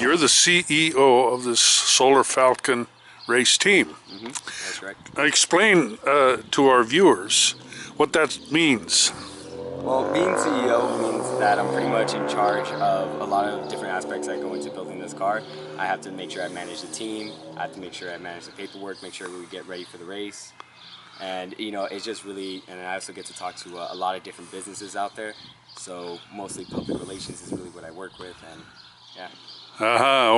You're the CEO of this Solar Falcon race team. That's correct. Explain to our viewers what that means. Well, being CEO means that I'm pretty much in charge of a lot of different aspects that go into building this car. I have to make sure I manage the team. I have to make sure I manage the paperwork, make sure we get ready for the race. And, you know, it's just really, and I also get to talk to a lot of different businesses out there. So mostly public relations is really what I work with, and yeah.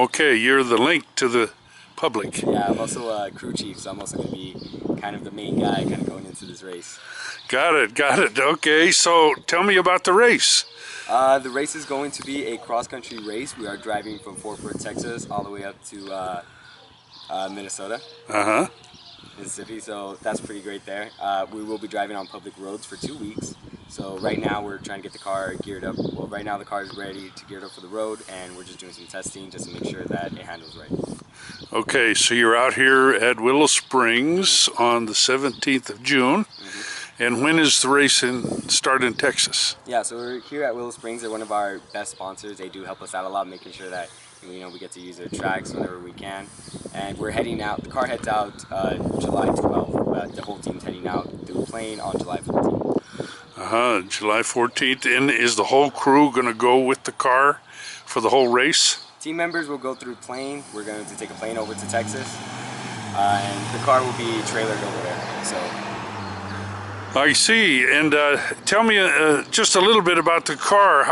Okay, you're the link to the public. Yeah, I'm also a crew chief, so I'm also going to be kind of the main guy kind of going into this race. Got it. Okay, so tell me about the race. The race is going to be a cross-country race. We are driving from Fort Worth, Texas, all the way up to Minnesota, Mississippi, so that's pretty great there. We will be driving on public roads for 2 weeks. So right now we're trying to get the car geared up. Well, right now the car is ready to gear it up for the road, and we're just doing some testing just to make sure that it handles right. Okay, so you're out here at Willow Springs on the 17th of June. And when is the race start in Texas? Yeah, so we're here at Willow Springs. They're one of our best sponsors. They do help us out a lot, making sure that, you know, we get to use their tracks whenever we can. And we're heading out. The car heads out July 12th. The whole team's heading out through plane on July 14th. July 14th. And is the whole crew going to go with the car for the whole race? Team members will go through plane. We're going to take a plane over to Texas. And the car will be trailered over there. So. I see. And tell me just a little bit about the car.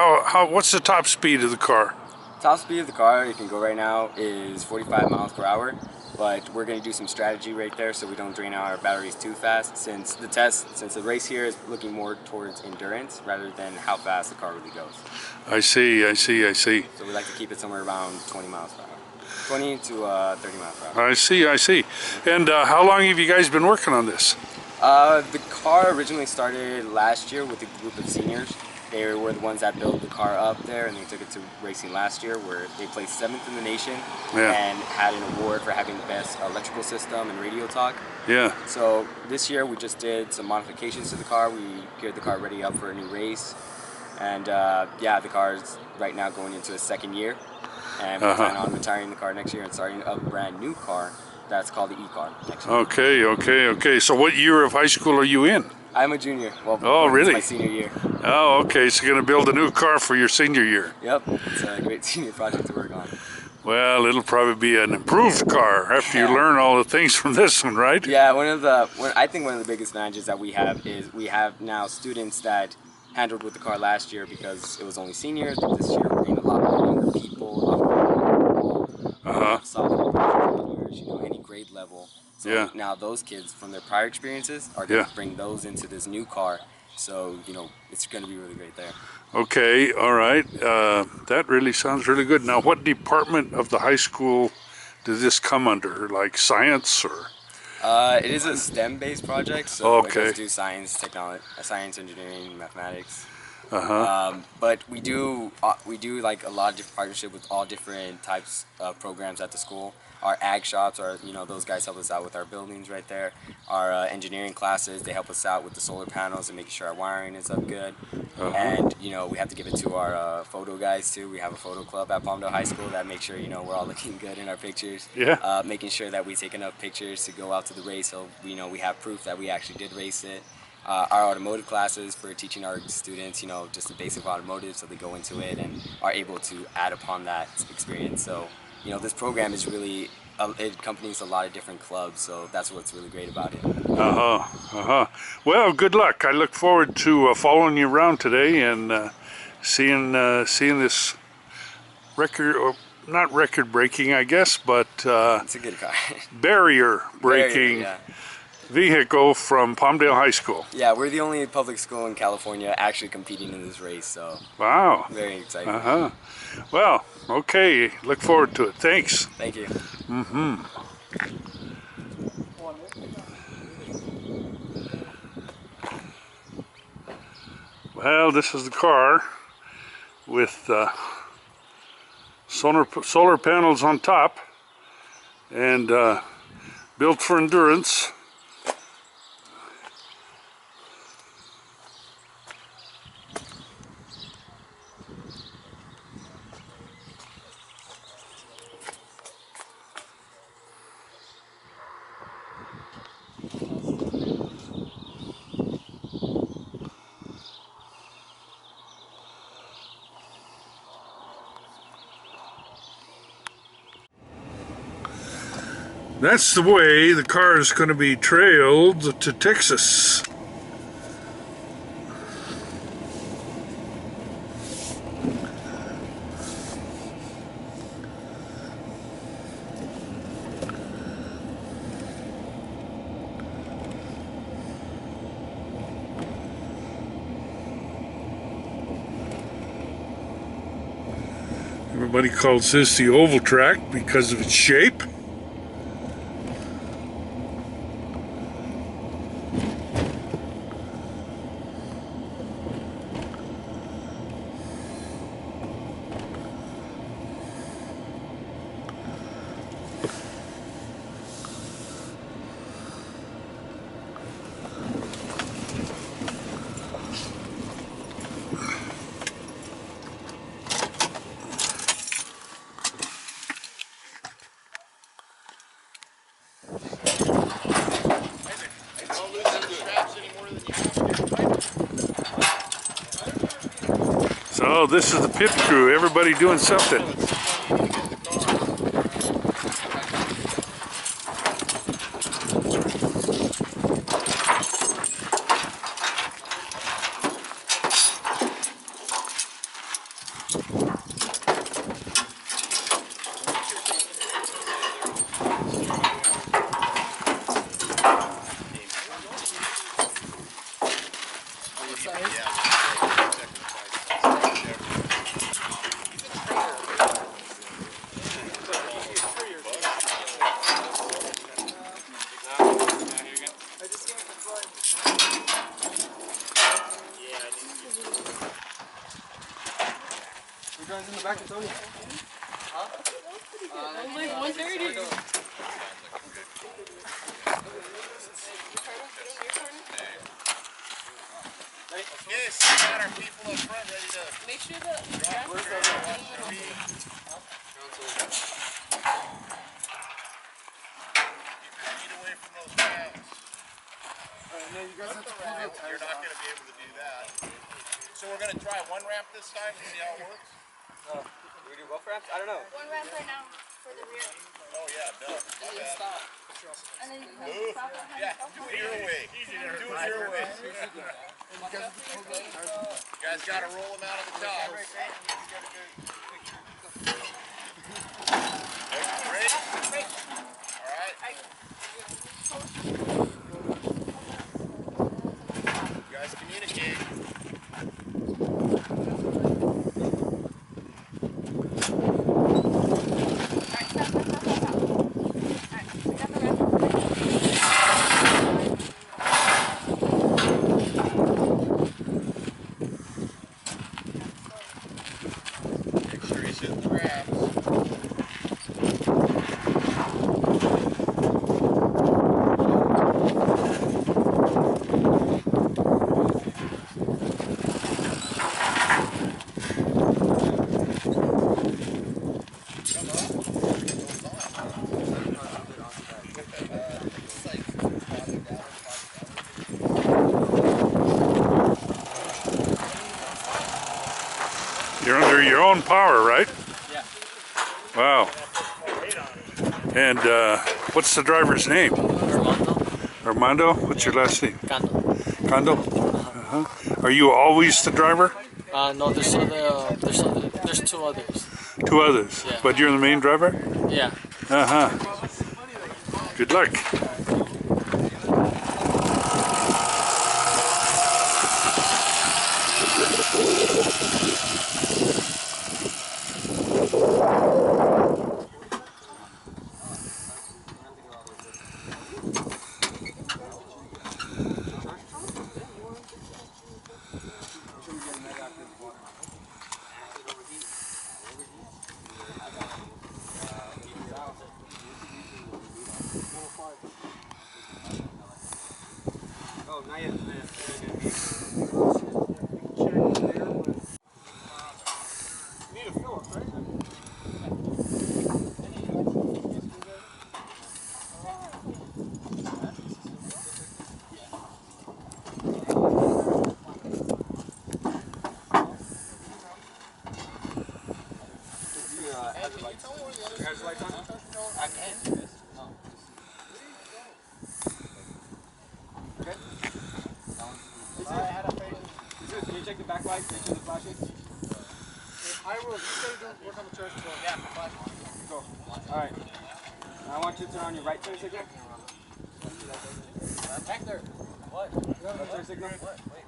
What's the top speed of the car? Top speed of the car, you can go right now, is 45 miles per hour. But we're going to do some strategy right there so we don't drain out our batteries too fast, since the race here is looking more towards endurance rather than how fast the car really goes. I see. So we like to keep it somewhere around 20 miles per hour. 20 to 30 miles per hour. I see. And how long have you guys been working on this? The car originally started last year with a group of seniors. They were the ones that built the car up there, and they took it to racing last year, where they placed 7th in the nation and had an award for having the best electrical system and radio talk. Yeah. So this year we just did some modifications to the car. We geared the car ready up for a new race, and yeah, the car is right now going into its 2nd year, and we plan on retiring the car next year and starting a brand new car that's called the E-car next year. Okay. So what year of high school are you in? I'm a junior. Well, oh, really? It's my senior year. Oh, okay. So you're going to build a new car for your senior year. Yep. It's a great senior project to work on. Well, it'll probably be an improved car after you learn all the things from this one, right? Yeah. I think one of the biggest advantages that we have is we have now students that handled with the car last year because it was only seniors. But this year we're getting a lot more younger people, a lot more sophomores, you know, any grade level. So now those kids from their prior experiences are going to bring those into this new car. So, you know, it's going to be really great there. Okay, all right. That really sounds really good. Now, what department of the high school does this come under? Like science or? It is a STEM-based project, so it does do science, technology, science, engineering, mathematics. But we do like a lot of different partnership with all different types of programs at the school. Our ag shops are, you know, those guys help us out with our buildings right there. Our engineering classes, they help us out with the solar panels and making sure our wiring is up good. And, you know, we have to give it to our photo guys too. We have a photo club at Palmdale High School that makes sure, you know, we're all looking good in our pictures. Making sure that we take enough pictures to go out to the race so, you know, we have proof that we actually did race it. Our automotive classes for teaching our students, you know, just the basic automotive so they go into it and are able to add upon that experience. So, you know, this program is really, it accompanies a lot of different clubs, so that's what's really great about it. Well, good luck. I look forward to following you around today and seeing this record, or not record breaking, I guess, but it's a good car. barrier breaking. Vehicle from Palmdale High School. Yeah, we're the only public school in California actually competing in this race, so wow, very exciting. Well, okay, look forward to it. Thanks. Thank you. Well, this is the car with solar panels on top, and built for endurance. That's the way the car is going to be trailed to Texas. Everybody calls this the oval track because of its shape. So this is the pit crew, everybody doing something. In the back of Tony. Huh? Only 130. Yes, we got our people up front ready to make sure that drop. Where's Get away from those paths. No, you guys have to pull the tires. You're not going to be able to do that. So we're going to try one ramp this time and see how it works? Do we do both ramps? I don't know. one ramp right now for the rear. Oh yeah, duh. And then stop. And then you can stop it. Yeah, do it your way. Do it your way. You guys got to roll them out of the top. Ready? All right. You guys communicate. You're under your own power, right? Yeah. Wow. And what's the driver's name? Armando? What's your last name? Condo? Are you always the driver? No, there's two others. Two others? Yeah. But you're the main driver? Yeah. Good luck. Can you check the back light? Can you check the flashing? I will. You say don't work on the charge control. Yeah, Go. Alright. I want you to turn on your right turn signal. Back there. What? Left turn signal. What? Wait,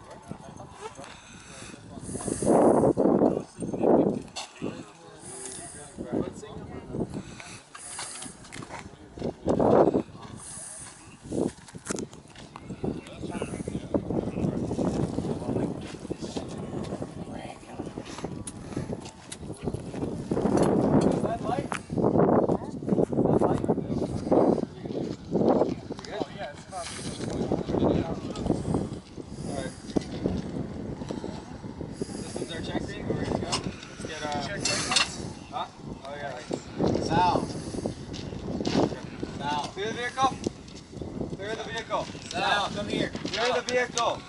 come here. Clear the vehicle.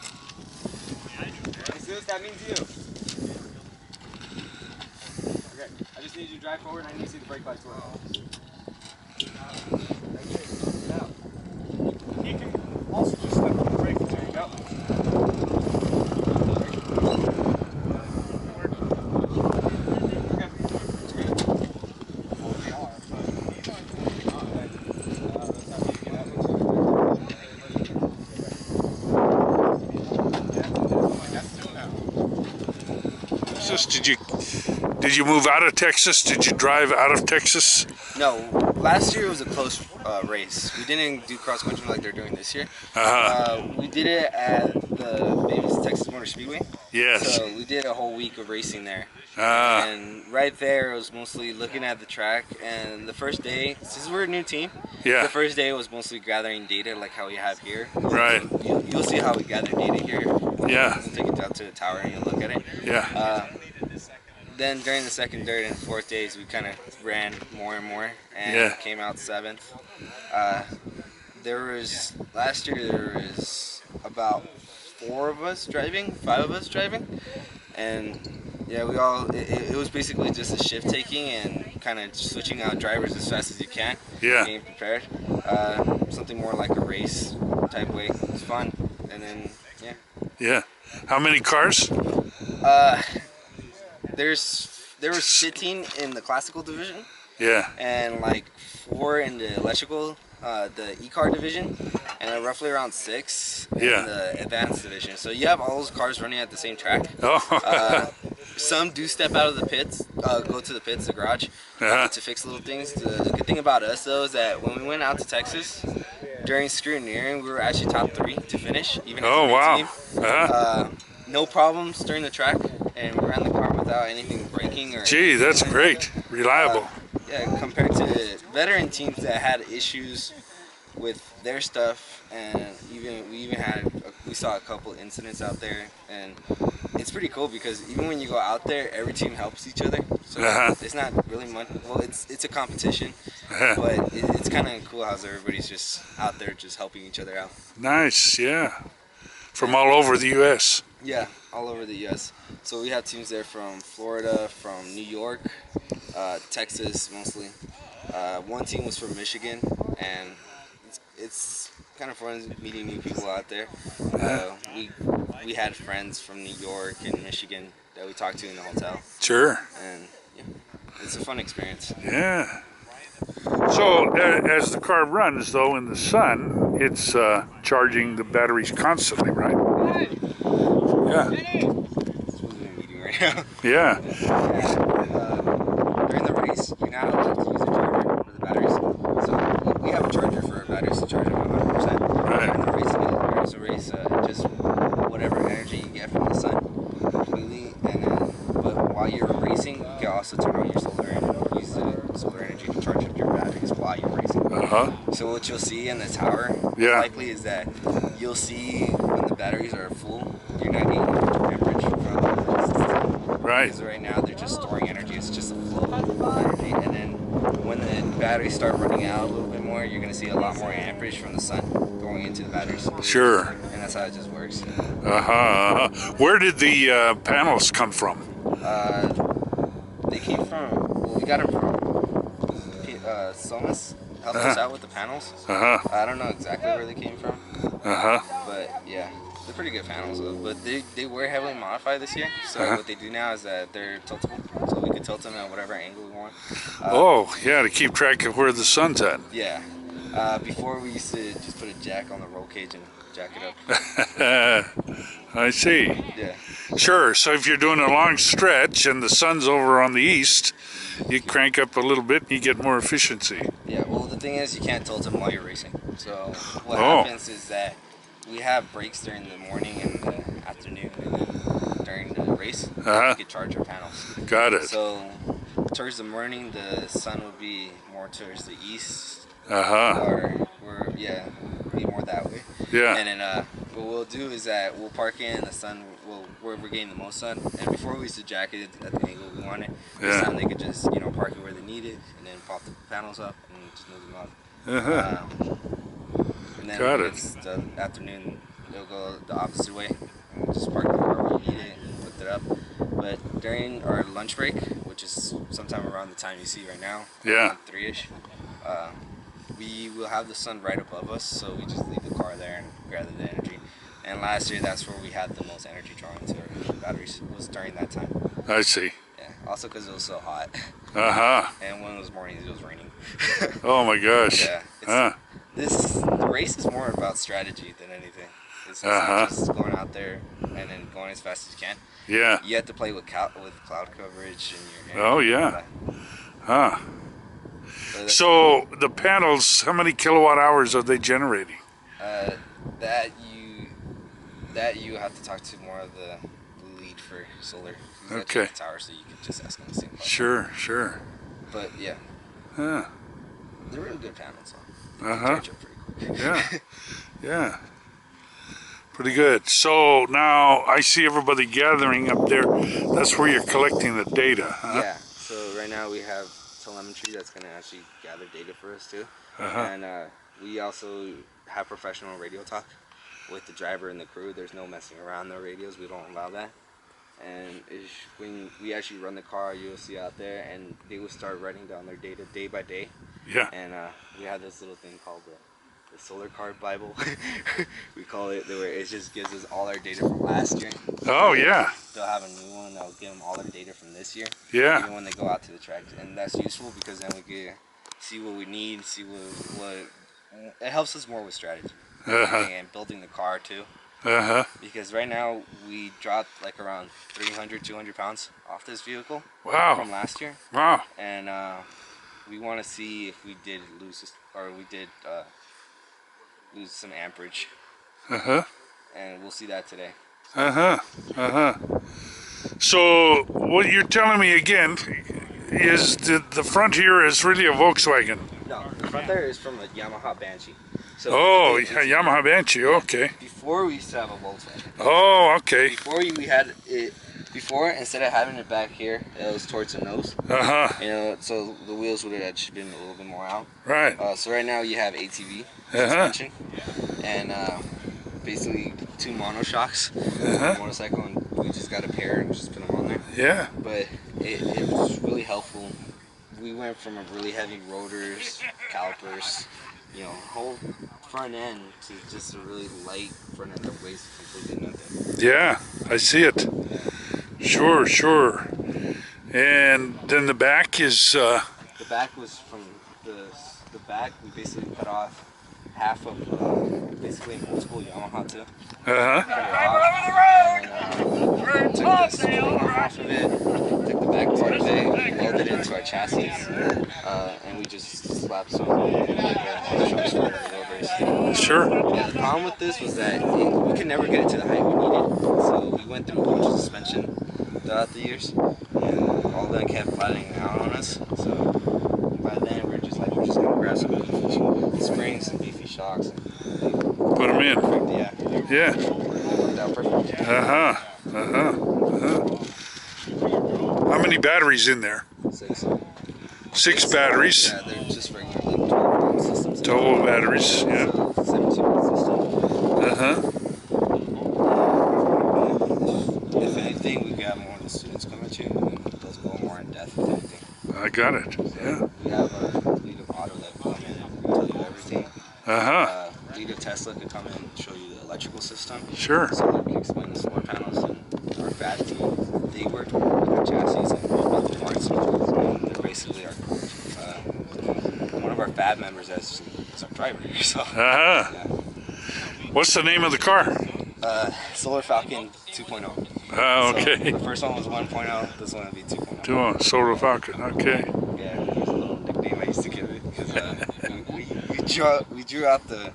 Jesus, that means you. Okay, I just need you to drive forward and I need to see the brake lights work. He can also just step on the brake. There you go. Did you move out of Texas? Did you drive out of Texas? No, last year was a close race. We didn't do cross country like they're doing this year. We did it at the famous Texas Motor Speedway. Yes. So we did a whole week of racing there. And right there, it was mostly looking at the track. And the first day, since we're a new team, yeah, the first day was mostly gathering data like how we have here. Right. You'll see how we gather data here. Yeah. We'll take it down to the tower and you'll look at it. Yeah. Then during the second, third, and fourth days, we kind of ran more and more, and came out 7th. Last year there was about 4 of us driving, 5 of us driving, and yeah, it was basically just a shift taking and kind of switching out drivers as fast as you can. Yeah. Being prepared. Something more like a race type way. It's fun, and then yeah. Yeah. How many cars? There was 15 in the classical division. Yeah. And like 4 in the electrical, the e-car division, and roughly around 6 in the advanced division. So you have all those cars running at the same track. Oh. Some do step out of the pits, go to the pits, the garage, to fix little things. The good thing about us though is that when we went out to Texas, during scrutineering, we were actually top 3 to finish, even as a team. No problems during the track, and we ran the car without anything breaking or. Gee, that's great. Reliable. Yeah, compared to veteran teams that had issues with their stuff, and we saw a couple incidents out there, and it's pretty cool because even when you go out there, every team helps each other. So it's not really much. Well, it's a competition, but it's kind of cool how everybody's just out there just helping each other out. Nice, yeah. From all over the U.S. Yeah, all over the U.S. So we have teams there from Florida, from New York, Texas mostly. One team was from Michigan, and it's kind of fun meeting new people out there. We had friends from New York and Michigan that we talked to in the hotel. Sure. And yeah, it's a fun experience. Yeah. So as the car runs, though, in the sun, it's charging the batteries constantly, right? Yeah. Yeah. During the race, you now have to use a charger for the batteries. So we have a charger for our batteries to charge them 100%. Right. During the race, just whatever energy you get from the sun, completely. But while you're racing, you can also turn on your solar and use the solar energy to charge up your batteries while you're racing. So what you'll see in the tower, likely, is that you'll see when the batteries are full, you're not getting amperage from the system. Right. Because right now they're just storing energy it's just a flow of energy, and then when the batteries start running out a little bit more, you're gonna see a lot more amperage from the sun going into the batteries. Sure. And that's how it just works. Where did the panels come from? They came from, well, we got them from Somas. Helped us out with the panels. I don't know exactly where they came from. But yeah, they're pretty good panels though. But they were heavily modified this year. So what they do now is that they're tiltable. So we can tilt them at whatever angle we want. Oh, yeah, to keep track of where the sun's at. Yeah. Before we used to just put a jack on the roll cage and jack it up. I see. Yeah. Sure, so if you're doing a long stretch and the sun's over on the east, you crank up a little bit and you get more efficiency. Yeah, well the thing is you can't tilt them while you're racing. So what happens is that we have breaks during the morning and the afternoon, and then during the race, we can charge our panels. Got it. So towards the morning, the sun would be more towards the east. Or be more that way. Yeah. And then what we'll do is that we'll park in the sun, where we're getting the most sun. And before we used to jack it at the angle we wanted. This time they could just park it where they need it, and then pop the panels up and just move them up. And then when it's the afternoon, they'll go the opposite way. And we'll just park it where we need it and lift it up. But during our lunch break, which is sometime around the time you see right now, around 3-ish, we will have the sun right above us, so we just leave the car there and gather the energy. And last year, that's where we had the most energy drawn into our batteries, was during that time. I see. Yeah, also because it was so hot. And when it was mornings, it was raining. Oh my gosh. Yeah. The race is more about strategy than anything. It's not just going out there and then going as fast as you can. Yeah. You have to play with cloud coverage and your. Oh yeah. So the panels, how many kilowatt hours are they generating? That you have to talk to more of the lead for solar. Okay. Tower, so you can just ask them the same Sure. question. But yeah. They're really good panels. Charge up pretty quick. Yeah. Pretty good. So now I see everybody gathering up there. That's where you're collecting the data, Yeah. So right now we have telemetry that's going to actually gather data for us too. And we also have professional radio talk with the driver and the crew. There's no messing around, no radios. We don't allow that. And when we actually run the car, you'll see out there, and they will start writing down their data day by day. Yeah. And we have this little thing called the Solar Card Bible. We call it, where it just gives us all our data from last year. Oh yeah. They'll have a new one that'll give them all their data from this year. Yeah. Even when they go out to the track, and that's useful because then we can see what we need, see what it helps us more with strategy and building the car too. Because right now we dropped like around 300-200 pounds off this vehicle. Wow. From last year. Wow. And we want to see if we did lose lose some amperage. And we'll see that today. So what you're telling me again is the front here is really a Volkswagen. No, the front there is from a Yamaha Banshee. So Yamaha Banshee, okay. Before we used to have a Volkswagen. Oh, okay. Before we had it, instead of having it back here, it was towards the nose. You know, so the wheels would have actually been a little bit more out. Right. So right now you have ATV suspension and basically 2 monoshocks on a motorcycle, and we just got a pair and just put them on there. Yeah. But it was really helpful. We went from a really heavy rotors, calipers, you know, whole front end to just a really light front end that weighs completely nothing. Yeah, I see it. Sure. And then the back is... The back was from the back, we basically cut off half of basically an old school Yamaha too. Took the spring off of it, took the back part of it, welded it into our chassis, and we just slapped some shocks for the overs. Sure. Yeah, the problem with this was that we could never get it to the height we needed, so we went through a bunch of suspension throughout the years, and all that kept flattening out on us. So by then we're just gonna grab some beefy springs and beefy shocks and put them in. Perfect, yeah. Worked out perfect. How many batteries in there? batteries. 6 batteries. Yeah, they're just regular like 12 systems. 12 batteries, yeah. 17-volt system. Uh-huh. If anything, we could have more of the students come at you, and those go more in depth with anything. I got it, yeah. We have our lead of auto that will come in and tell you everything. Uh-huh. Lead of Tesla could come in and show you the electrical system. Sure. So we can explain the solar panels, and our fab team, they work with our chassis and built the parts. And they're basically our, one of our fab members is our driver. So, Uh-huh. yeah. What's the name of the car? Solar Falcon 2.0. Oh, okay. So the first one was 1.0, this one will be 2.0. 2 Solar Falcon, okay. Yeah, there's a little nickname I used to give it, because we drew out the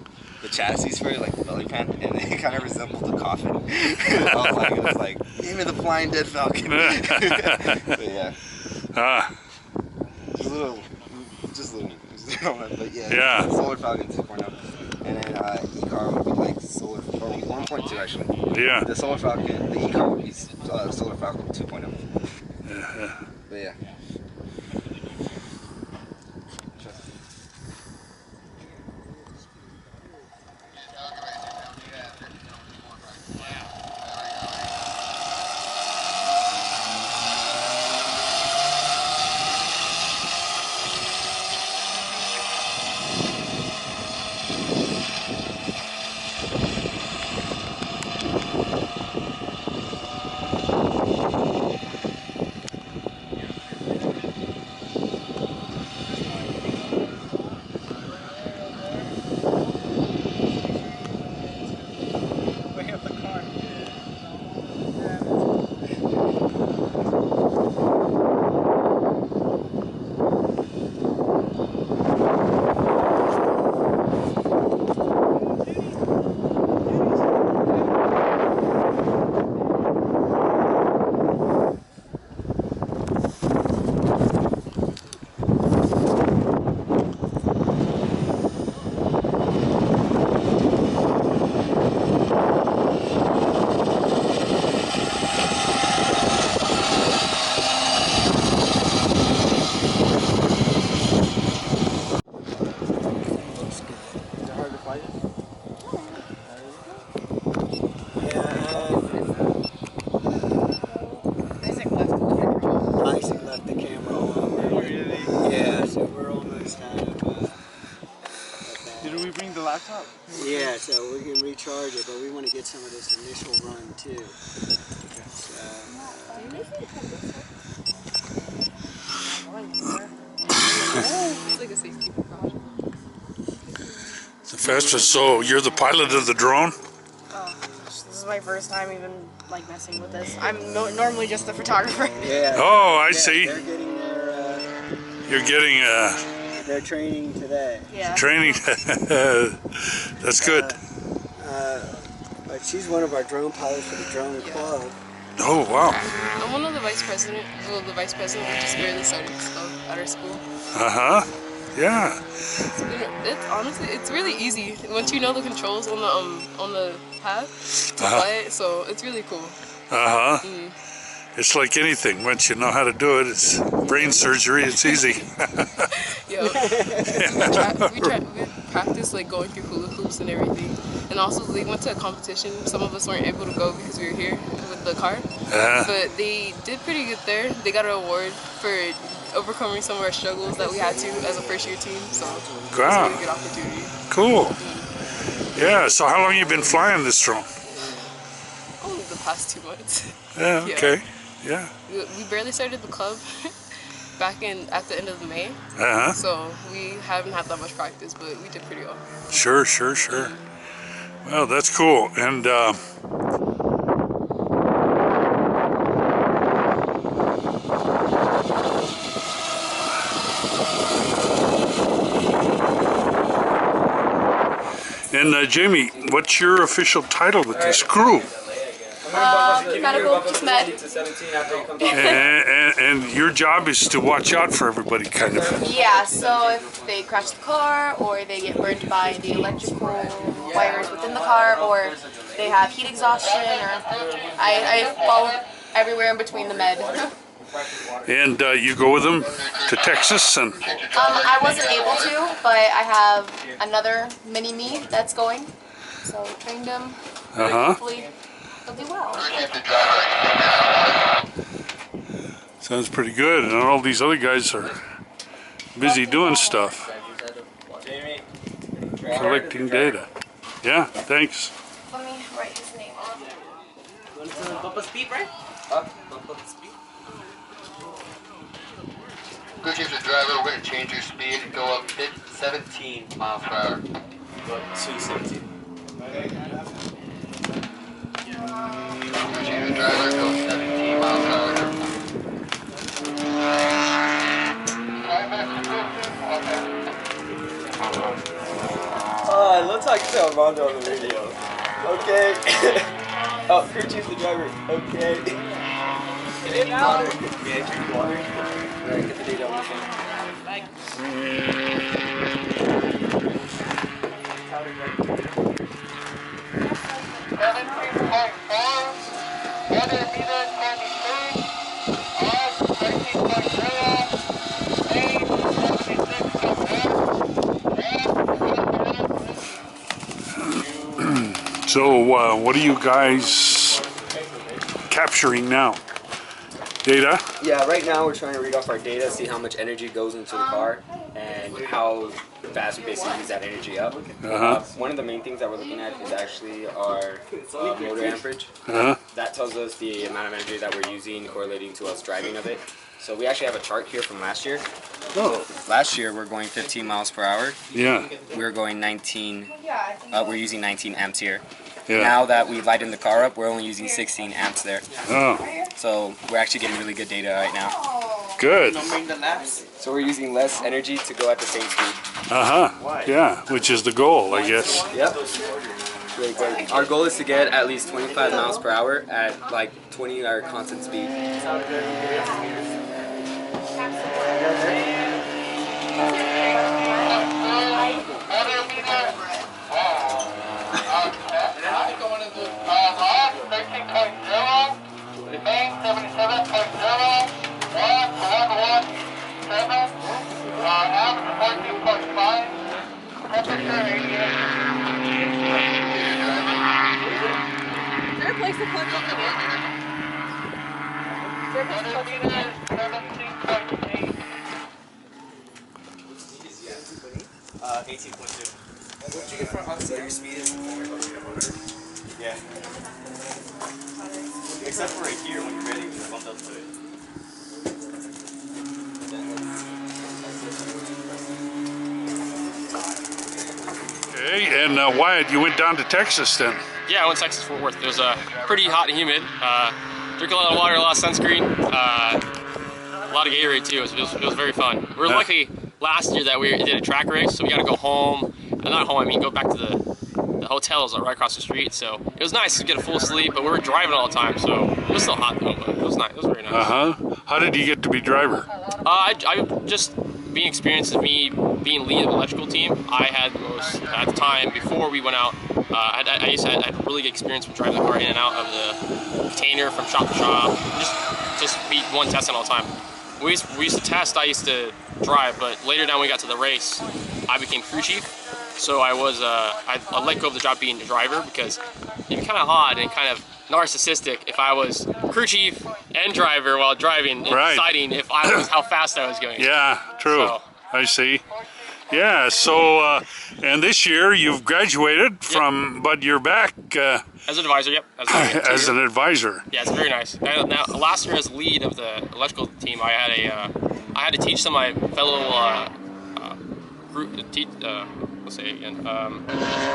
chassis for it, like the belly pan, and it kind of resembled the coffin. It was like, name of the Flying Dead Falcon. But yeah. Just a little but yeah. Solar Falcon 2.0. And then e-car would be like solar, or 1.2 actually. Yeah. The Solar Falcon, the e-car would be Solar Falcon 2.0. But yeah. Yeah, so we can recharge it, but we want to get some of this initial run too. It's like a safety precaution. The fastest, so you're the pilot of the drone? Oh, this is my first time even like messing with this. I'm normally just the photographer. Yeah. Oh, I see. They're getting their, You're getting their training today. Yeah. training. That's good. But she's one of our drone pilots for the drone club. Oh, wow. I'm one of the vice president. Well, the vice president, we just barely started this club at our school. Uh-huh. Yeah. It's honestly, it's really easy once you know the controls on the pad to fly it. So it's really cool. Uh-huh. It's like anything. Once you know how to do it, it's brain surgery. It's easy. Yeah. We practiced like going through hula hoops and everything. And also they went to a competition. Some of us weren't able to go because we were here with the car. But they did pretty good there. They got an award for overcoming some of our struggles that we had to as a first year team. So it's a really good opportunity. Cool. Yeah, so how long have you been flying this drone? Only the past 2 months. Yeah, okay. Yeah. We barely started the club back at the end of May. Uh-huh. So we haven't had that much practice, but we did pretty well. Sure. Well, that's cool. And Jamie, what's your official title with this crew? Medical med. And your job is to watch out for everybody, kind of. Yeah, so if they crash the car, or they get burned by the electrical wires within the car, or they have heat exhaustion, or I fall everywhere in between the med. And you go with them to Texas? And I wasn't able to, but I have another mini-me that's going. So trained him. Hopefully he'll do well. Sounds pretty good. And all these other guys are busy doing stuff. Collecting data. Yeah, thanks. Let me write his name on. You want to bump a speed, right? Bump up the speed. Good chief, the driver, we're going to change your speed, go up 17 miles per hour. Go up to 17. Good chief, the driver, go 17 miles per hour. Oh, it looks like it's Armando on the radio. Okay. Oh, crew chief, the driver. Okay. Get water. Okay, drink water. Alright, get the data on the phone. So what are you guys capturing now? Data? Yeah, right now we're trying to read off our data, see how much energy goes into the car, and how fast we basically use that energy up. One of the main things that we're looking at is actually our motor amperage. That tells us the amount of energy that we're using correlating to us driving of it. So we actually have a chart here from last year. So last year we're going 15 miles per hour. Yeah. We're going 19, we're using 19 amps here. Yeah. Now that we've lightened the car up, we're only using 16 amps there. Oh. So we're actually getting really good data right now. Good. So we're using less energy to go at the same speed. Yeah, which is the goal, I guess. Yep. Really good. Our goal is to get at least 25 miles per hour at like 20 our constant speed. Yeah. Except for right here, when you're ready, you just bump up to it. Okay, and Wyatt, you went down to Texas then? Yeah, I went to Texas Fort Worth. It was pretty hot and humid. Drink a lot of water, a lot of sunscreen, a lot of Gatorade too. It was very fun. We were lucky last year that we did a track race, so we got to go home. Not home, I mean go back to the hotels right across the street. So it was nice to get a full sleep, but we were driving all the time, so it was still hot though. But it was nice. It was very nice. How did you get to be driver? I just being experienced as me being lead of the electrical team. I had the most at the time before we went out. I had really good experience with driving the car in and out of the container from shop to shop. Just be one testing all the time. We used to test. I used to drive, but later down when we got to the race, I became crew chief. So I was I let go of the job being the driver because it'd be kind of odd and kind of narcissistic if I was crew chief and driver while driving and deciding if I was how fast I was going. Yeah, true. So, I see. Yeah, so and this year you've graduated from, but you're back as an advisor. Yep, as an advisor. Yeah, it's very nice. Now, last year as lead of the electrical team, I had to teach some of my fellow group. Let's say it again.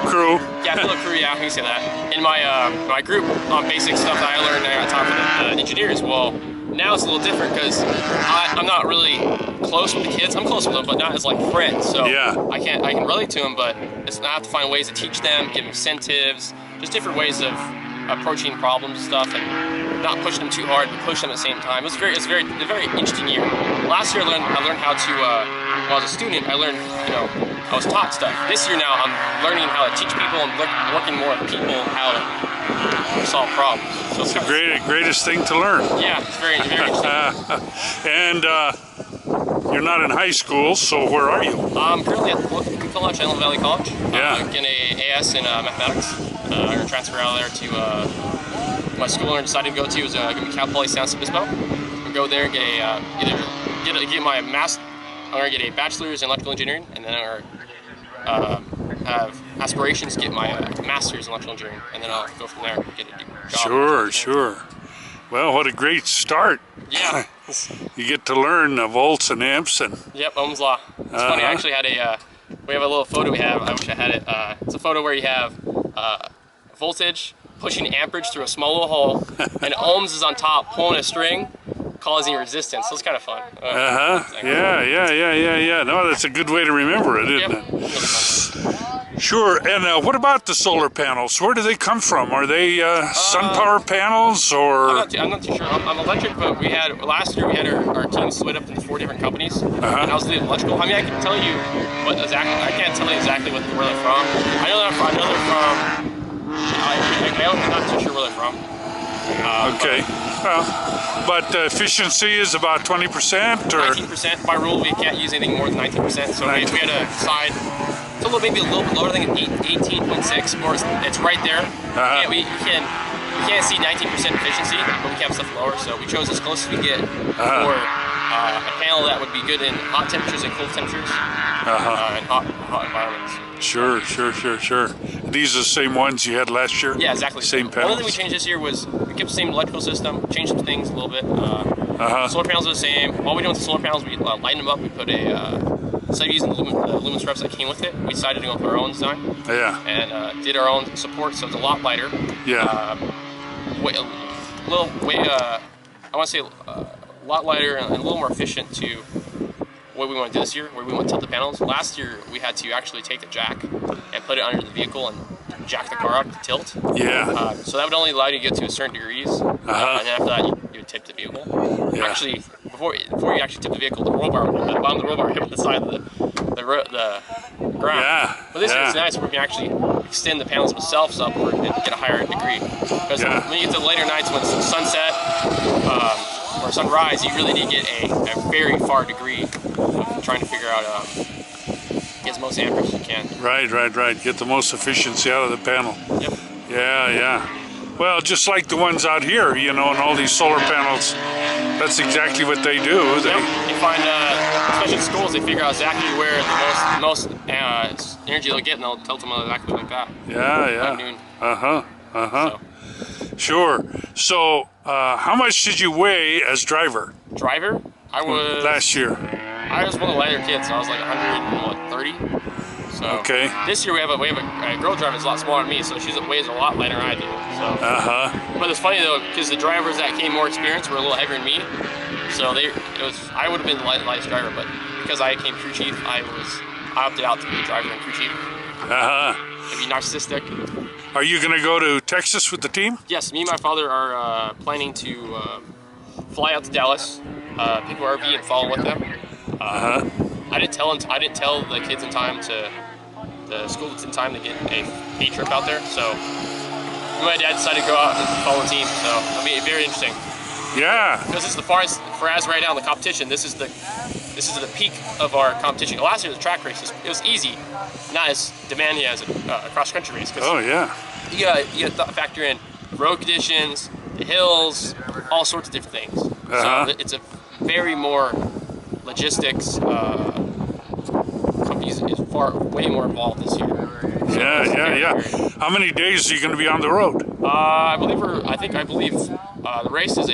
Crew. Yeah, fellow crew. Yeah, I can say that. In my group on basic stuff that I learned on top of the engineers. Well, now it's a little different because I'm not really close with the kids. I'm close with them, but not as like friends. So yeah. I can relate to them, but I have to find ways to teach them, give them incentives, just different ways of approaching problems and stuff. And not pushing them too hard, but push them at the same time. It was a very interesting year. Last year I learned how to, when I was a student, I learned, I was taught stuff. This year now, I'm learning how to teach people and working more with people how to solve problems. So it's the greatest thing to learn. Yeah, it's very interesting. And you're not in high school, so where are you? I'm currently at Antelope Valley College. Yeah. I'm getting an AS in mathematics. I'm going to transfer out of there to my school I decided to go to is going to be Cal Poly San Obispo. I'm going to go there and get my master's. I'm going to get a bachelor's in electrical engineering, and then I'm going to have aspirations to get my master's in electrical engineering, and then I'll go from there and get a job. Sure. Well, what a great start. Yeah. You get to learn volts and amps and... Yep, Ohm's law. It's funny, I actually had we have a little photo we have, I wish I had it. It's a photo where you have voltage pushing amperage through a small little hole, and ohms is on top pulling a string, causing resistance. So it's kind of fun. Yeah. No, that's a good way to remember it, isn't it? Really fun. Sure. And what about the solar panels? Where do they come from? Are they sun power panels or? I'm not too sure. I'm electric, but last year we had our team split up into 4 different companies. And I was leading electrical. I mean, I can tell you I can't tell you exactly where they're from. I know they're from. I'm not too sure where they're from. Okay. But efficiency is about 20% or? 19%. By rule, we can't use anything more than 19%. So we had to decide. It's maybe a little bit lower than 18.6, or it's right there. We can't see 19% efficiency, but we can have stuff lower. So we chose as close as we get for a panel that would be good in hot temperatures and cold temperatures and hot environments. Sure. These are the same ones you had last year? Yeah, exactly. Same panels? One thing we changed this year was we kept the same electrical system, changed some things a little bit. Solar panels are the same. All we do with the solar panels, we lighten them up. We put instead of using the aluminum strips that came with it, we decided to go with our own design. Yeah. And did our own support, so it's a lot lighter. Yeah. I want to say a lot lighter and a little more efficient to what we want to do this year, where we want to tilt the panels. Last year, we had to actually take the jack and put it under the vehicle and jack the car up to tilt. Yeah. So that would only allow you to get to a certain degrees, and then after that, you would tip the vehicle. Yeah. Actually, before you actually tip the vehicle, the bottom of the roll bar hit the side of the ground. Yeah. But this is nice where we can actually extend the panels themselves upward and get a higher degree. Because when you get to the later nights when it's sunset or sunrise, you really need to get a very far degree of trying to figure out get as most amperage as you can. Right. Get the most efficiency out of the panel. Yep. Yeah. Well, just like the ones out here, and all these solar panels, that's exactly what they do. You find, especially in schools, they figure out exactly where the most energy they'll get, and they'll tilt them exactly like that. Yeah. So. Sure. So, how much did you weigh as driver? Driver? I was... Last year. I was one of the lighter kids, so I was like 130. So okay. This year we have a girl driver that's a lot smaller than me, so she weighs a lot lighter than I do. So. But it's funny though, because the drivers that came more experienced were a little heavier than me, so I would have been the lightest driver, but because I came crew chief, I opted out to be driver and crew chief. To be narcissistic. Are you going to go to Texas with the team? Yes, me and my father are planning to fly out to Dallas, pick our RV and follow with them. I didn't tell the kids in time the school in time to get a trip out there. So my dad decided to go out and follow the team. So it'll be very interesting. Yeah. Because this is for as right now in the competition. This is the peak of our competition. Last year the track races, it was easy, not as demanding as a cross country race. Oh yeah. You gotta factor in road conditions, the hills, all sorts of different things. So it's a very more logistics. Companies is way more involved this year. So yeah. How many days are you going to be on the road? I believe the race is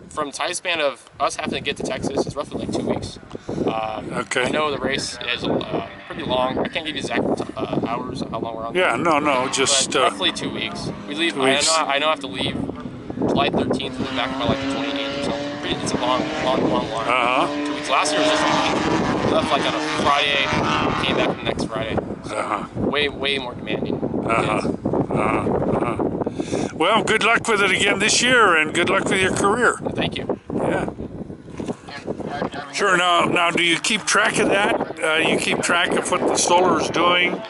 from time span of us having to get to Texas is roughly like 2 weeks. Okay. I know the race is pretty long. I can't give you exact hours how long we're on. Yeah, no, just roughly 2 weeks. We leave. 2 weeks. I know I have to leave July 13th. We'll be back by like the 28th or something. It's a long line. 2 weeks. Last year was just a week. We left like on a Friday, came back the next Friday. So way more demanding. Well, good luck with it again this year, and good luck with your career. Thank you. Yeah. Sure. Now, do you keep track of that? You keep track of what the solar is doing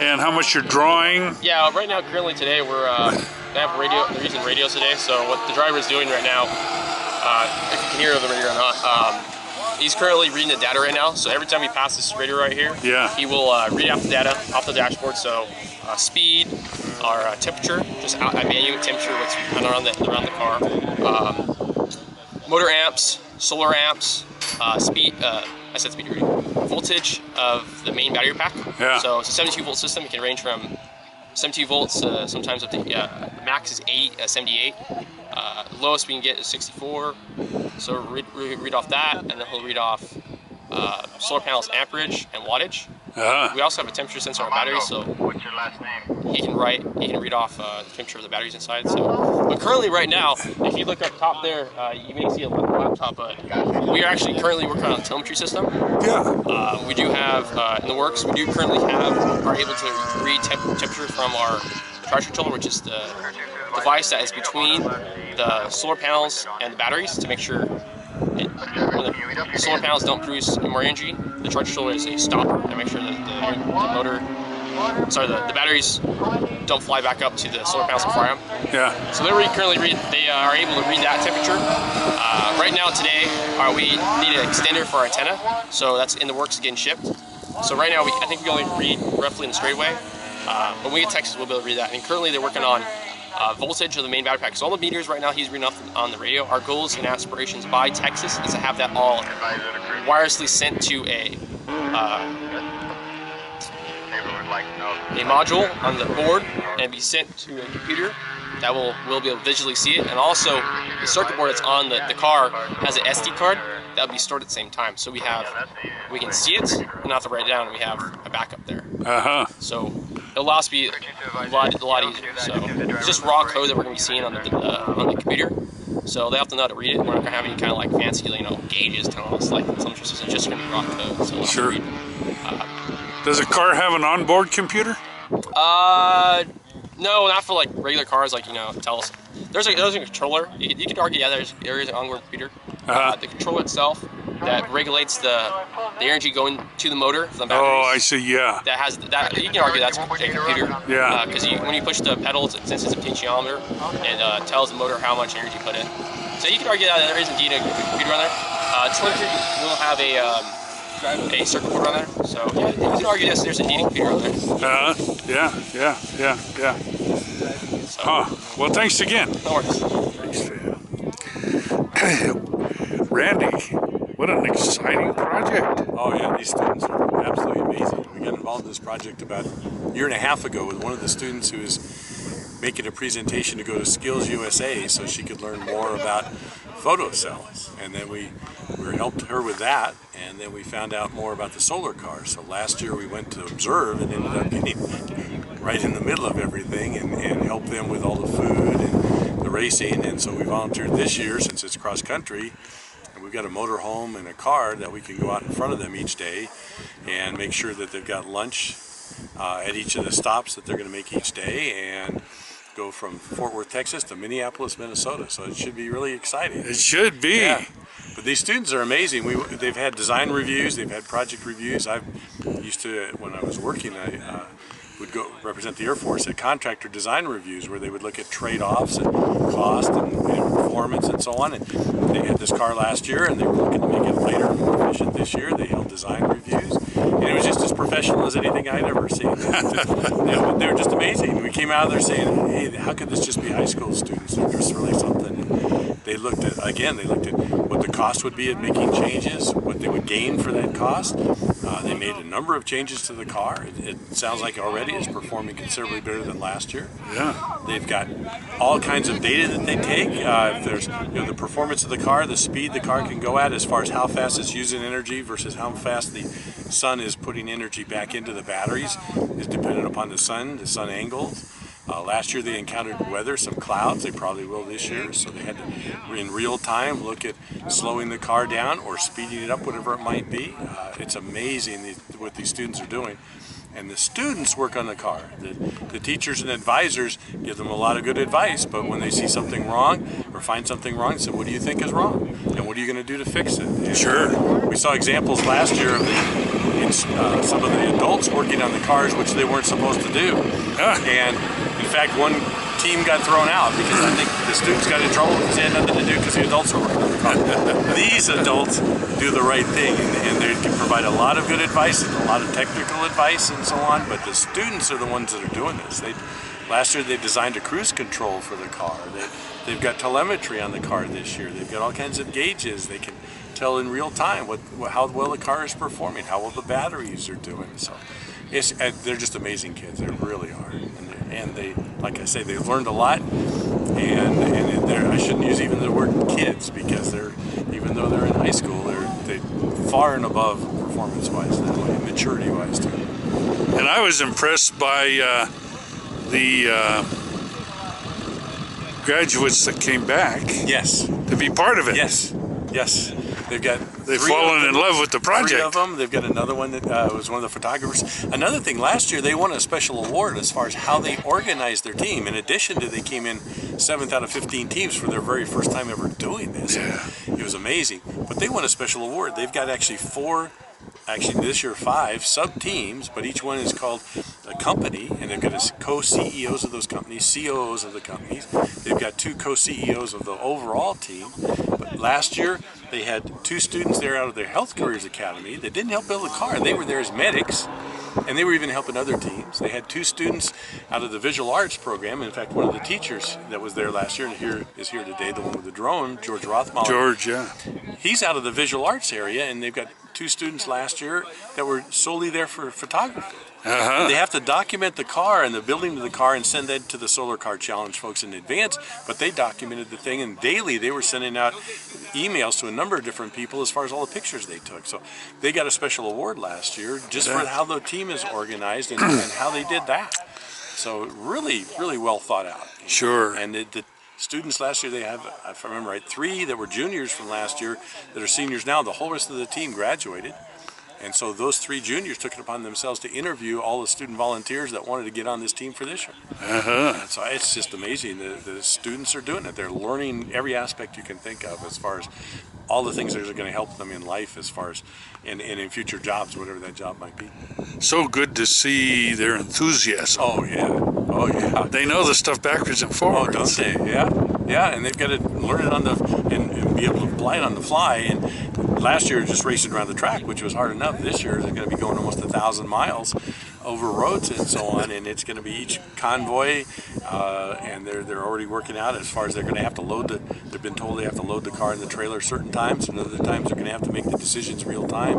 and how much you're drawing? Yeah. Right now, currently today, they have radio. They're using radios today. So what the driver is doing right now, if you can hear the radio or not, he's currently reading the data right now. So every time he passes this radio right here, he will read out the data off the dashboard. So speed, our temperature, just manual temperature, what's around the car, motor amps, solar amps, speed. I said speed reading. Voltage of the main battery pack. Yeah. So it's a 72 volt system. It can range from 72 volts, sometimes up to the max is 78. The lowest we can get is 64. So read off that, and then he'll read off solar panels amperage and wattage. We also have a temperature sensor on our battery, so what's your last name? he can read off the temperature of the batteries inside. So, but currently, right now, if you look up top there, you may see a laptop. But we are actually currently working on a telemetry system. Yeah. We do have in the works. We do currently are able to read temperature from our charge controller, which is the device that is between the solar panels and the batteries to make sure when the solar panels don't produce more energy, the charge controller is a stopper to make sure that the batteries don't fly back up to the solar panels and fire them. Yeah. So they are able to read that temperature. Right now today, we need an extender for our antenna, so that's in the works, getting shipped. So right now, I think we only read roughly in the straightaway. When we get Texas, we'll be able to read that. And currently, they're working on voltage of the main battery pack. So all the meters right now, he's reading off on the radio. Our goals and aspirations by Texas is to have that all wirelessly sent to a module on the board and be sent to a computer that we'll be able to visually see it. And also, the circuit board that's on the car has an SD card that'll be stored at the same time. So we can see it and not to write it down. And we have a backup there. So it allows us to be a lot easier. So it's just raw code that we're going to be seeing on the computer. So they have to know how to read it. We're not going to have any kind of like fancy, gauges telling us like some systems. It's just going to be raw code. So sure. Does a car have an onboard computer? No, not for like regular cars. Tell us. There's a controller. You could argue, yeah, there is an onboard computer. The controller itself that regulates the energy going to the motor from the batteries. Oh, I see. Yeah. That has that. You can argue that's a computer. Yeah. Because when you push the pedal, it senses a potentiometer and tells the motor how much energy you put in. So you can argue that there is indeed a computer on there. Telemetry will have a circuit board on there. So yeah, you can argue there's indeed a computer on there. Yeah. So, well, thanks again. No worries. Randy, what an exciting project. Oh yeah, these students are absolutely amazing. We got involved in this project about a year and a half ago with one of the students who was making a presentation to go to Skills USA so she could learn more about photocells. And then we helped her with that, and then we found out more about the solar car. So last year we went to observe and ended up getting right in the middle of everything and help them with all the food and the racing. And so we volunteered this year, since it's cross country, and we've got a motorhome and a car that we can go out in front of them each day and make sure that they've got lunch at each of the stops that they're going to make each day, and go from Fort Worth, Texas to Minneapolis, Minnesota. So it should be really exciting. It should be. Yeah. But these students are amazing. They've had design reviews, they've had project reviews. I used to, when I was working, I would go represent the Air Force at contractor design reviews, where they would look at trade-offs and cost and performance and so on. And they had this car last year, and they were looking to make it lighter and more efficient this year. They held design reviews, and it was just as professional as anything I'd ever seen. They were just amazing. We came out of there saying, hey, how could this just be high school students? There's really something. And they looked at what the cost would be at making changes, what they would gain for that cost. They made a number of changes to the car. It sounds like already it's performing considerably better than last year. Yeah. They've got all kinds of data that they take. If there's the performance of the car, the speed the car can go at, as far as how fast it's using energy versus how fast the sun is putting energy back into the batteries, is dependent upon the sun angles. Last year they encountered weather, some clouds. They probably will this year, so they had to, in real time, look at slowing the car down or speeding it up, whatever it might be. It's amazing what these students are doing. and the students work on the car. The teachers and advisors give them a lot of good advice, but when they see something wrong or find something wrong, they say, what do you think is wrong? And what are you going to do to fix it? And sure. We saw examples last year of some of the adults working on the cars, which they weren't supposed to do. And in fact, one team got thrown out because I think the students got in trouble because they had nothing to do because the adults were working on the car. These adults do the right thing, and they can provide a lot of good advice and a lot of technical advice and so on, but the students are the ones that are doing this. Last year they designed a cruise control for the car. They've got telemetry on the car this year. They've got all kinds of gauges. They can tell in real time how well the car is performing, how well the batteries are doing. So they're just amazing kids. They really are. And they, like I say, they've learned a lot. And I shouldn't use even the word kids, because even though they're in high school, they're far and above performance-wise, maturity-wise too. And I was impressed by the graduates that came back. Yes. To be part of it. Yes. Yes. They've fallen in love with the project. 3 of them. They've got another one that was one of the photographers. Another thing, last year they won a special award as far as how they organized their team. In addition to, they came in 7th out of 15 teams for their very first time ever doing this. Yeah. It was amazing. But they won a special award. They've got actually this year 5 sub-teams, but each one is called a company, and they've got co-CEOs of those companies, COOs of the companies. They've got 2 co-CEOs of the overall team. But last year, they had 2 students there out of their Health Careers Academy that didn't help build a car. They were there as medics, and they were even helping other teams. They had 2 students out of the Visual Arts program. In fact, one of the teachers that was there last year and is here today, the one with the drone, George Rothmund. George, yeah. He's out of the Visual Arts area, and they've got 2 students last year that were solely there for photography. They have to document the car and the building of the car and send that to the Solar Car Challenge folks in advance, but they documented the thing, and daily they were sending out emails to a number of different people as far as all the pictures they took. So they got a special award last year just for how the team is organized and how they did that. So really, really well thought out. Sure. And the students last year, they have, if I remember right, 3 that were juniors from last year that are seniors now. The whole rest of the team graduated. And so those 3 juniors took it upon themselves to interview all the student volunteers that wanted to get on this team for this year. And so it's just amazing. The students are doing it. They're learning every aspect you can think of as far as all the things that are going to help them in life, as far as and in future jobs, whatever that job might be. So good to see their enthusiasm. Oh yeah, oh yeah. They know the stuff backwards and forwards. Oh, don't they? Yeah, yeah. And they've got to learn it on and be able to apply it on the fly. And last year, just racing around the track, which was hard enough. This year, they're going to be going almost 1,000 miles over roads and so on. And it's going to be each convoy, and they're already working out as far as they're going to have to load They've been told they have to load the car in the trailer certain times, and other times they're going to have to make the decisions real time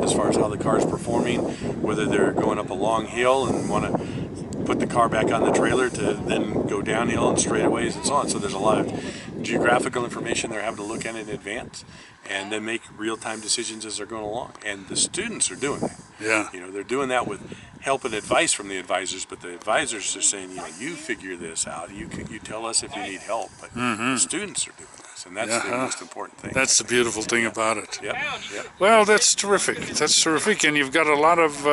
as far as how the car is performing, whether they're going up a long hill and want to put the car back on the trailer to then go downhill and straightaways and so on. So there's a lot of geographical information they're having to look at in advance and then make real-time decisions as they're going along. And the students are doing that. Yeah. You know, they're doing that with help and advice from the advisors, but the advisors are saying, you know, you figure this out. You tell us if you need help. But the students are doing this, and that's the most important thing. That's the beautiful thing about it. Yep. Yep. Well, that's terrific. That's terrific. And you've got a lot of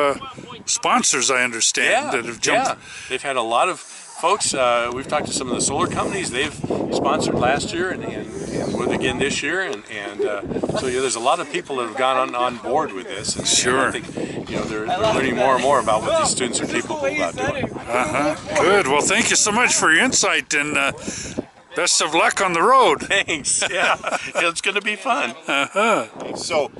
sponsors, I understand, that have jumped. Yeah, they've had a lot of folks. We've talked to some of the solar companies. They've sponsored last year and would again this year. And so yeah, there's a lot of people that have gone on board with this. And, sure. And I think, you know, they're learning more and more about what these students are capable about doing. Good. Well, thank you so much for your insight, and best of luck on the road. Thanks. Yeah, it's going to be fun. So,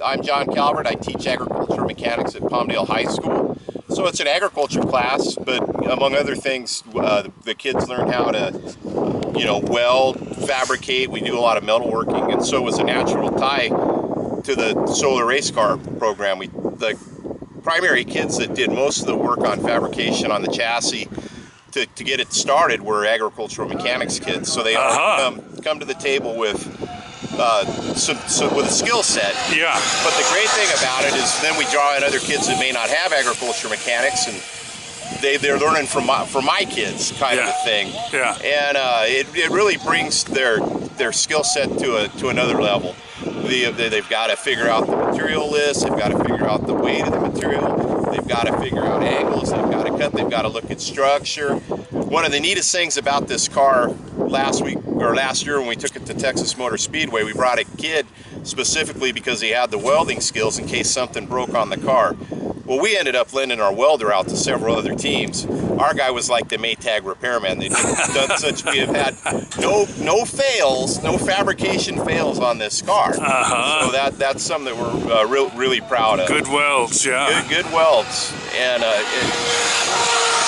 I'm John Calvert. I teach agriculture mechanics at Palmdale High School. So it's an agriculture class, but among other things, the kids learn how to, you know, weld, fabricate. We do a lot of metalworking, and so it was a natural tie to the solar race car program. The primary kids that did most of the work on fabrication on the chassis to get it started were agricultural mechanics kids. So they all come to the table with with a skill set. Yeah. But the great thing about it is then we draw in other kids that may not have agriculture mechanics, and they're learning from my kids, kind of a thing. Yeah. And it really brings their skill set to another level. they've got to figure out the material list, they've got to figure out the weight of the material, they've got to figure out angles, they've got to cut, they've got to look at structure. One of the neatest things about this car last year when we took it to Texas Motor Speedway, we brought a kid specifically because he had the welding skills in case something broke on the car. Well, we ended up lending our welder out to several other teams. Our guy was like the Maytag repairman. We have had no fails, no fabrication fails on this car. So that's something that we're really proud of. Good welds, yeah. Good welds, and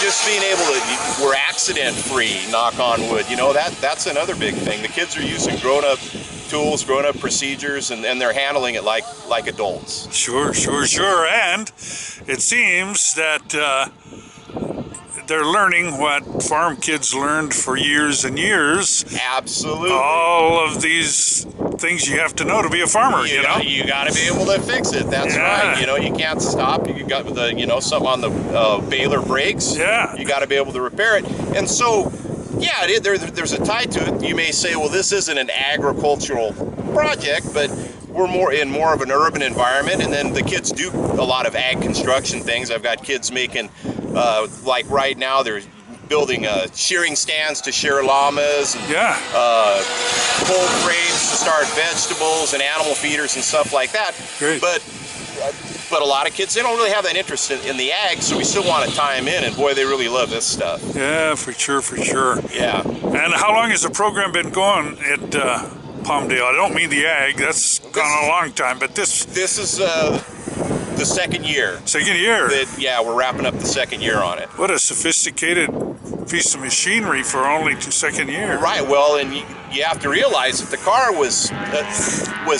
just being able to, we're accident free, knock on wood. You know, that's another big thing. The kids are using grown-up tools, grown-up procedures, and they're handling it like adults. Sure. And it seems that they're learning what farm kids learned for years and years. Absolutely. All of these things you have to know to be a farmer, you know? You got to be able to fix it. That's right. You know, you can't stop. You got the, you know, something on the baler brakes. Yeah. You got to be able to repair it. And so, yeah, there's a tie to it. You may say, well, this isn't an agricultural project, but we're more of an urban environment, and then the kids do a lot of ag construction things. I've got kids making, like right now, they're building shearing stands to shear llamas, and cold frames to start vegetables and animal feeders and stuff like that. Great. But a lot of kids, they don't really have that interest in the ag, so we still want to tie them in, and boy, they really love this stuff. Yeah, for sure. Yeah. And how long has the program been going at Palmdale? I don't mean the ag, that's gone a long time, but this is the second year. Second year? Yeah, we're wrapping up the second year on it. What a sophisticated piece of machinery for only second year. Right, well, and you have to realize that the car was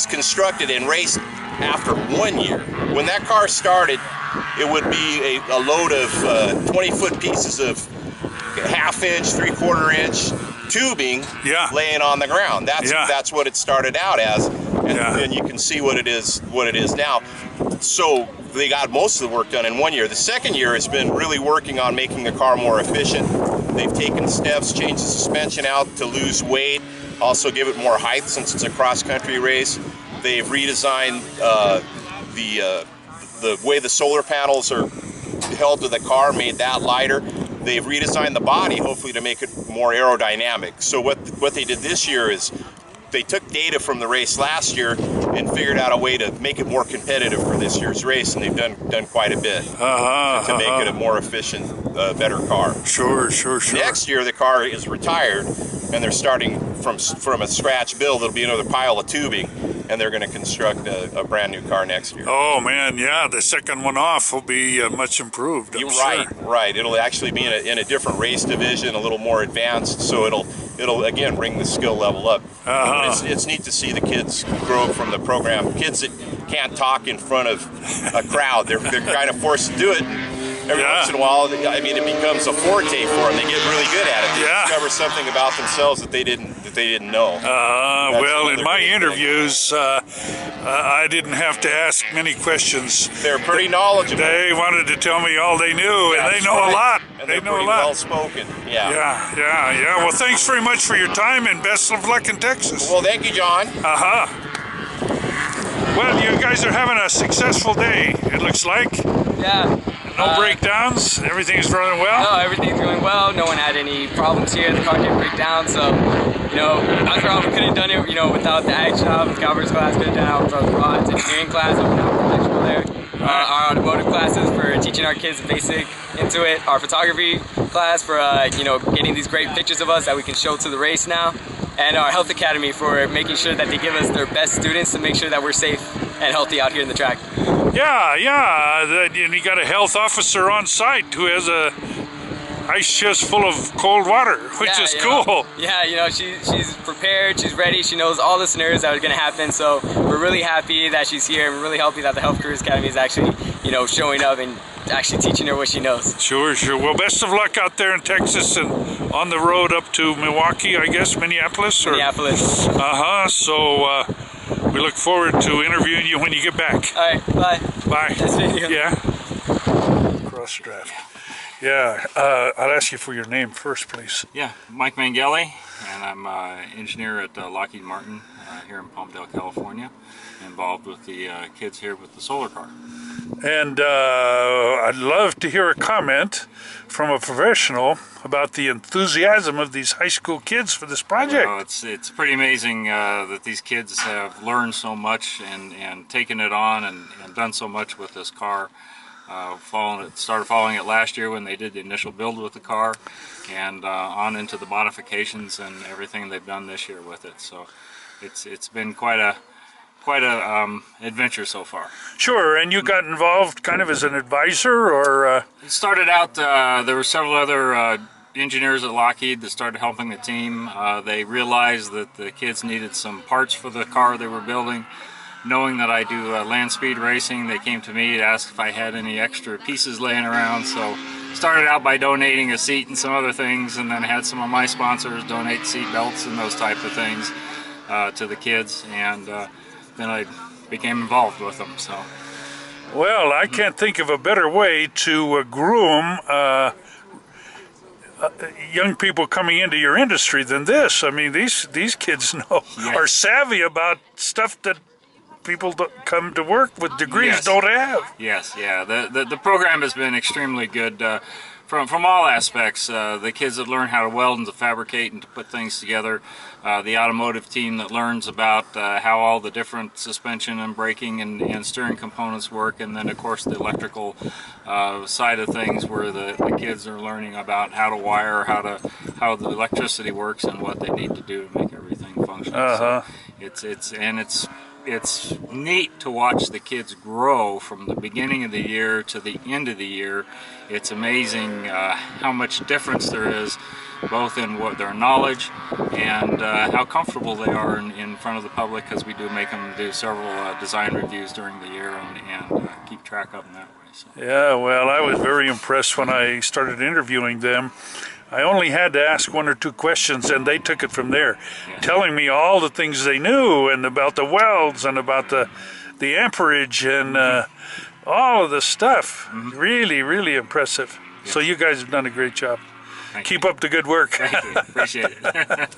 constructed and raced after 1 year. When that car started, it would be a load of 20-foot pieces of half-inch, three-quarter-inch tubing laying on the ground. That's what it started out as, and you can see what it is now. So they got most of the work done in 1 year. The second year has been really working on making the car more efficient. They've taken steps, changed the suspension out to lose weight, also give it more height since it's a cross-country race. They've redesigned the way the solar panels are held to the car, made that lighter. They've redesigned the body, hopefully to make it more aerodynamic. So what they did this year is they took data from the race last year and figured out a way to make it more competitive for this year's race, and they've done quite a bit to make it a more efficient, better car. Sure. Next year the car is retired, and they're starting from a scratch build. It'll be another pile of tubing, and they're going to construct a brand new car next year. Oh man, yeah, the second one off will be much improved. I'm sure. Right. It'll actually be in a different race division, a little more advanced, so it'll again bring the skill level up. It's neat to see the kids grow from the program. Kids that can't talk in front of a crowd, they're kind of forced to do it. Every once in a while, I mean, it becomes a forte for them. They get really good at it. They discover something about themselves that they didn't know. Well, in my interviews, I didn't have to ask many questions. They're pretty knowledgeable. They wanted to tell me all they knew, and they know a lot. And they know a lot. Well spoken. Yeah. Well, thanks very much for your time, and best of luck in Texas. Well, thank you, John. Well, you guys are having a successful day, it looks like. Yeah. No breakdowns? Everything's running well? No, everything's going well. No one had any problems here. The car didn't break down, so, you know, after all, we could have done it, you know, without the ag shop, Calvert's class could have done it, without the rods, engineering class, open out professional there. Our automotive classes for teaching our kids the basic into it. Our photography class for, you know, getting these great pictures of us that we can show to the race now. And our health academy for making sure that they give us their best students to make sure that we're safe and healthy out here in the track. Yeah. And you got a health officer on site who has a ice chest full of cold water, which is cool. Yeah, you know, she's prepared, she's ready, she knows all the scenarios that are going to happen, so we're really happy that she's here, and we're really happy that the Health Careers Academy is actually, you know, showing up and actually teaching her what she knows. Sure. Well, best of luck out there in Texas and on the road up to Milwaukee, I guess, Minneapolis? Minneapolis. So we look forward to interviewing you when you get back. All right, bye. Bye. Nice video. Yeah. Cross draft. Yeah, I'll ask you for your name first, please. Yeah, Mike Mangeli, and I'm an engineer at Lockheed Martin here in Palmdale, California, involved with the kids here with the solar car. And I'd love to hear a comment from a professional about the enthusiasm of these high school kids for this project. Well, it's pretty amazing that these kids have learned so much and taken it on and done so much with this car. Started following it last year when they did the initial build with the car, and on into the modifications and everything they've done this year with it. So it's been quite a adventure so far. Sure, and you got involved kind of as an advisor, or? It started out, there were several other engineers at Lockheed that started helping the team. They realized that the kids needed some parts for the car they were building. Knowing that I do land speed racing, they came to me to ask if I had any extra pieces laying around. So started out by donating a seat and some other things, and then had some of my sponsors donate seat belts and those type of things to the kids, and then I became involved with them. So, well, I can't think of a better way to groom young people coming into your industry than this. I mean, these kids are savvy about stuff that people come to work with degrees don't have. Yes, yeah. The program has been extremely good from all aspects. The kids that learn how to weld and to fabricate and to put things together. The automotive team that learns about how all the different suspension and braking and steering components work, and then of course the electrical side of things, where the kids are learning about how to wire, how the electricity works, and what they need to do to make everything function. So it's neat to watch the kids grow from the beginning of the year to the end of the year. It's amazing how much difference there is, both in what their knowledge and how comfortable they are in front of the public, because we do make them do several design reviews during the year and keep track of them that way. So. Yeah, well, I was very impressed when I started interviewing them. I only had to ask one or two questions, and they took it from there, telling me all the things they knew, and about the welds, and about the amperage, and all of the stuff. Really, really impressive. Yeah. So you guys have done a great job. Keep up the good work. Thank you. Appreciate it.